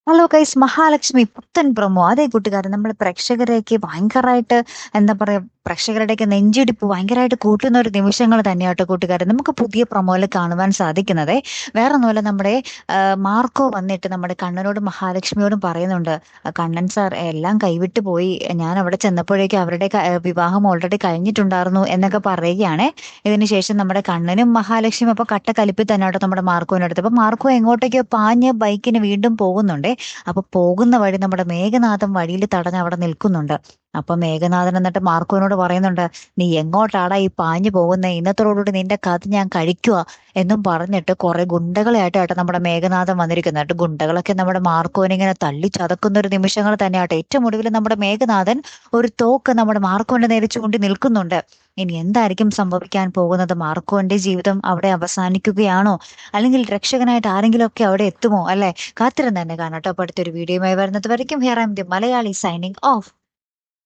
Hello guys, Mahalakshmi പുത്തൻ promo. അതെ കൂട്ടുകാരൻ, നമ്മൾ പ്രേക്ഷകരെയൊക്കെ ഭയങ്കരമായിട്ട് എന്താ പറയാ, പ്രേക്ഷകരുടെയൊക്കെ നെഞ്ചിടിപ്പ് ഭയങ്കരമായിട്ട് കൂട്ടുന്ന ഒരു നിമിഷങ്ങൾ തന്നെയാട്ടോ കൂട്ടുകാരൻ നമുക്ക് പുതിയ പ്രൊമോയിൽ കാണുവാൻ സാധിക്കുന്നതേ. വേറെ ഒന്നുമല്ല, നമ്മുടെ മാർക്കോ വന്നിട്ട് നമ്മുടെ കണ്ണനോടും മഹാലക്ഷ്മിയോടും പറയുന്നുണ്ട്, കണ്ണൻ സാർ എല്ലാം കൈവിട്ട് പോയി, ഞാൻ അവിടെ ചെന്നപ്പോഴേക്കും അവരുടെ വിവാഹം ഓൾറെഡി കഴിഞ്ഞിട്ടുണ്ടായിരുന്നു എന്നൊക്കെ പറയുകയാണേ. ഇതിനുശേഷം നമ്മുടെ കണ്ണനും മഹാലക്ഷ്മിയും അപ്പൊ കട്ടക്കലിപ്പിൽ തന്നെ ആട്ടോ നമ്മുടെ മാർക്കോന്റെ അടുത്ത്. അപ്പൊ മാർക്കോ എങ്ങോട്ടേക്കോ പാഞ്ഞ് ബൈക്കിന് വീണ്ടും പോകുന്നുണ്ടേ. അപ്പൊ പോകുന്ന വഴി നമ്മുടെ മേഘനാഥൻ വഴിയിൽ തടഞ്ഞ് അവിടെ നിൽക്കുന്നുണ്ട്. അപ്പൊ മേഘനാഥൻ എന്നിട്ട് മാർക്കോനോട് പറയുന്നുണ്ട്, നീ എങ്ങോട്ടാടാ ഈ പാഞ്ഞു പോകുന്നത്, ഇന്നത്തോടുകൂടി നിന്റെ കഥ ഞാൻ കഴിക്കുക എന്നും പറഞ്ഞിട്ട് കുറെ ഗുണ്ടകളായിട്ടാട്ടോ നമ്മുടെ മേഘനാഥൻ വന്നിരിക്കുന്നത്. എന്നിട്ട് ഗുണ്ടകളൊക്കെ നമ്മുടെ മാർക്കോനെ ഇങ്ങനെ തള്ളി ചതക്കുന്ന ഒരു നിമിഷങ്ങൾ തന്നെയാട്ടോ. ഏറ്റവും ഒടുവിൽ നമ്മുടെ മേഘനാഥൻ ഒരു തോക്ക് നമ്മുടെ മാർക്കോന്റെ നേരെ ചൂണ്ടി നിൽക്കുന്നുണ്ട്. ഇനി എന്തായിരിക്കും സംഭവിക്കാൻ പോകുന്നത്? മാർക്കോന്റെ ജീവിതം അവിടെ അവസാനിക്കുകയാണോ, അല്ലെങ്കിൽ രക്ഷകനായിട്ട് ആരെങ്കിലും ഒക്കെ അവിടെ എത്തുമോ? അല്ലെ, കാത്തിരുന്ന് തന്നെ കാണാം കേട്ടോ. അപ്പൊ അടുത്തൊരു വീഡിയോയുമായി വരുന്നത് വരയ്ക്കും here I M the Malayali signing off.